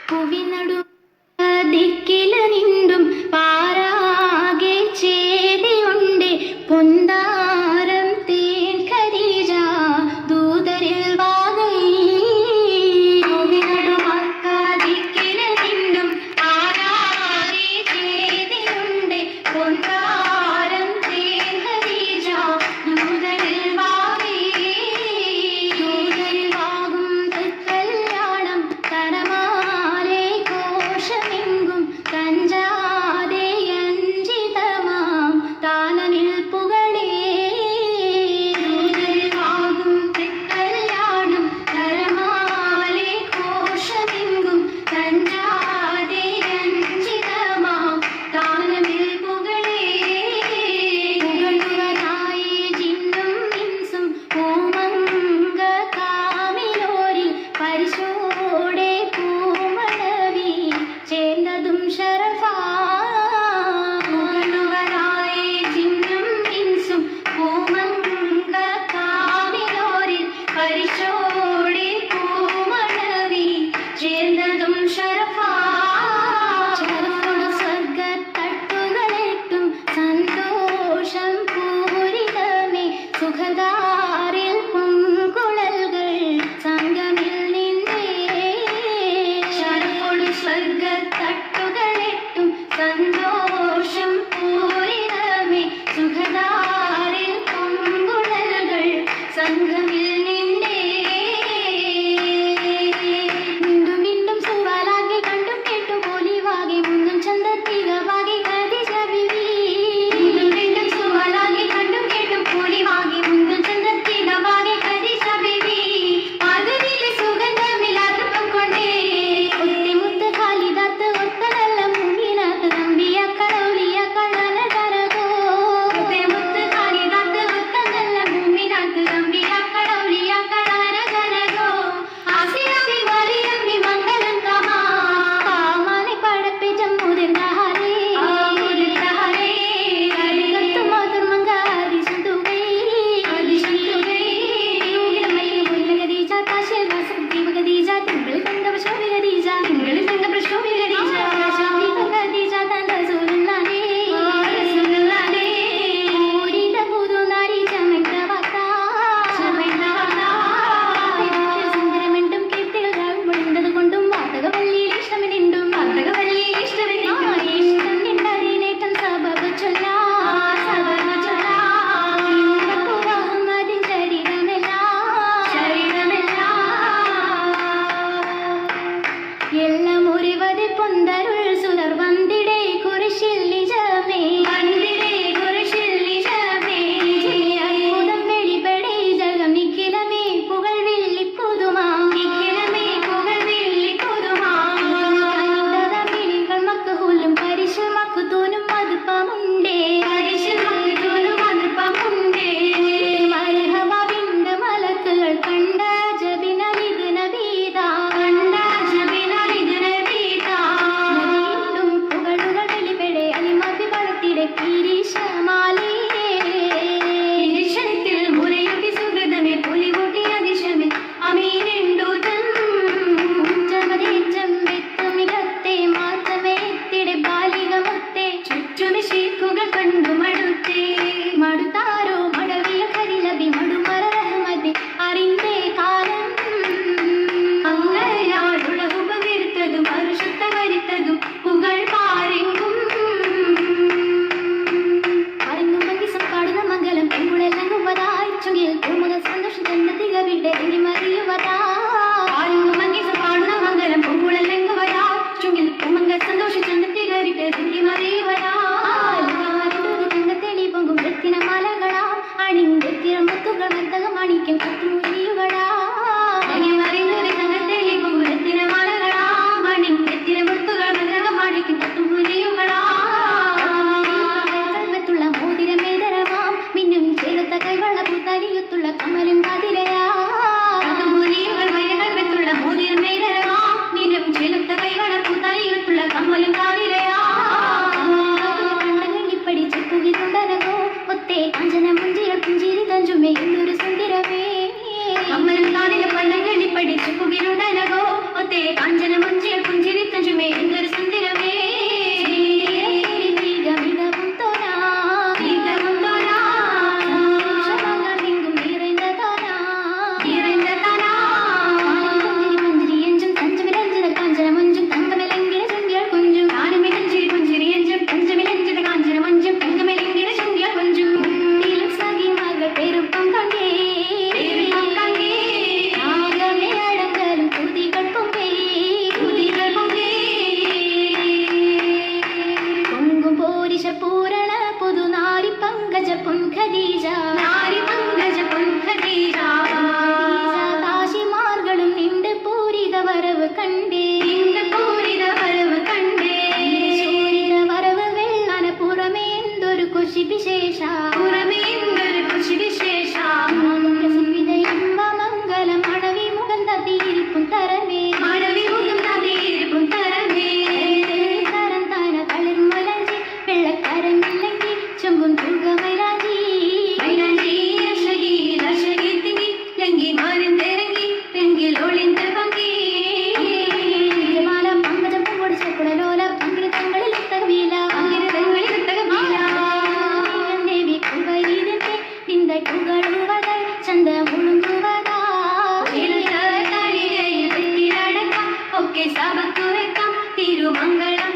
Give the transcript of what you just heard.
പുവിനടു ദിക്കില നിണ്ടും പാരാകെ ചേതിയുണ്ട് പൊന്താരം തേൻ ഖദീജ ദൂതരിൽ വാകൈ പുവിനടു മക്ക ദിക്കില നിണ്ടും പാരാകെ ചേതിയുണ്ട് പൊന്താരം തേൻ ഖദീജ ദൂതരിൽ വാകൈ ദൂതരിൽ വാകും കല്യാണം കരമാലെ കോശമെങ്കും കഞ്ചാതെ അഞ്ചിതമാം താനനിൽ പുകളേ ദൂതരിൽ വാകും കല്യാണം കരമാലെ കോശമെങ്കും കഞ്ചാതെ അഞ്ചിതമാം താനനിൽ പുകളേ പുകളുവതായി ജിന്നും ഇൻസും പൂമങ്ക കാമിലോരിൽ പരിശോടെ പൂമണവി ചേർന്നതും ഷറഫാ പുകളുവതായി ജിന്നും ഇൻസും പൂമങ്ക കാമിലോരിൽ പരിശോടെ പൂമണവി ചേർന്നതും ഷറഫാ ഷറഫോട് സ്വർഗത്തട്ടുകളെട്ടും സന്തോഷം പൂരിതമേ സുഖദാരിൽ പൊൻകുഴൽകൾ സംഗമിൽ നിന്നേ ഷറഫോട് സ്വർഗത്തട്ടുകളെട്ടും സന്തോഷം പൂരിതമേ സുഖദാരിൽ പൊൻകുഴൽകൾ സംഗമിൽ നിന്നേ വീണ്ടും വീണ്ടും സുവാലാകെ കണ്ടും കേട്ടും പോലിവാകെ മുന്നും ചന്തത്തികവാകെ ഖദീജ ബിവി വീണ്ടും വീണ്ടും സുവാലാകെ കണ്ടും കേട്ടും പോലിവാകെ മുന്നും ചന്തത്തികവാകെ ഖദീജ ബിവി പകലിലെ സുഗന്ധമില്ലാത്തപ്പം കൊണ്ടേ ഒത്തിമുത്ത് ഖാലിദാത്ത് ഒത്ത നല്ല മുഅ്മിനാത്ത് അംബിയാക്കൾ ഔലിയാക്കൾ അനകരകോ ഒത്തിമുത്ത് ഖാലിദാത്ത് ഒത്ത നല്ല മുഅ്മിനാത്ത് അംബിയാക്കൾ ഔലിയാക്കൾ അനകരകോ ആസിയാബി മറിയമ്മി മംഗളം കമാ കാമാനെ പടപ്പിച്ചം മുതിർന്നഹരേ മുതിർന്നഹരേ അരികത്തു മാതൃമംഗ അതിശന്തുകൈ അതിശന്തുകൈ യൂഗിരമയ്യ മുല്ല ഖദീജ താശിൽ വസന്തി ഖദീജ തിങ്കൾ തങ്ക പ്രശോഭി ഖദീജ തിങ്കൾ തങ്ക പ്രശോഭി ഖദീജ ശാന്തി ഖദീജ തൻ റസൂലുള്ളാഹി റസൂലുള്ളാഹി പൂരിത പുതുനാരി ചമയ്ത്ത വാർത്ത ചമയ്ത്ത വാർത്ത സുന്ദരമെണ്ടും കീർത്തികൾ മുഴുണ്ടത് കൊണ്ടും വാർത്തകവല്ലിയിൽ ഇഷ്ടമിനിണ്ടും വാർത്തകവല്ലിയിൽ ഇഷ്ടമിനിണ്ടും ഇഷ്ടം നിന്നറിനേറ്റം സബബ് ചൊല്ലാ സബബ് ചൊല്ലാ അഹമ്മദിൻ എല്ലാം ഒരുവതി പൊന്തരുൾ സുതർ വന്തിടേ കുരിശിൽ നിജമേ വന്തിടേ കുരിശിൽ നിജമേ അത്ഭുതം വെളിപ്പെടേ ജഗം നിഖിലമേ പുകൾ വില്ലി പുതുമാ നിഖിലമേ പുകൾ വില്ലി പുതുമാ മിഴികൾ മക്കഹൂലും പരിശു മക്കുതൂനും മതുപ്പമുണ്ടേ പരിശു മക്കുതൂനും മതുപ്പമുണ്ടേ മർഹബിന്റെ മലക്കുകൾ കണ്ട ജബിനലിദ് നബീദാ കണ്ട ജബിനലിദ് നബീദാ നബി കണ്ടേ വരവ് വെള്ളാന പുറമേ എന്തൊരു കുശി വിശേഷ മംഗളം മണവി മുഖം തതിയിരിപ്പും തരമേ തരം താന കളിർമലഞ്ചി വെള്ളക്കരങ്ങില്ലെങ്കിൽ ചൊങ്കും തുകമൈലാഞ്ചി തിരുമംഗളം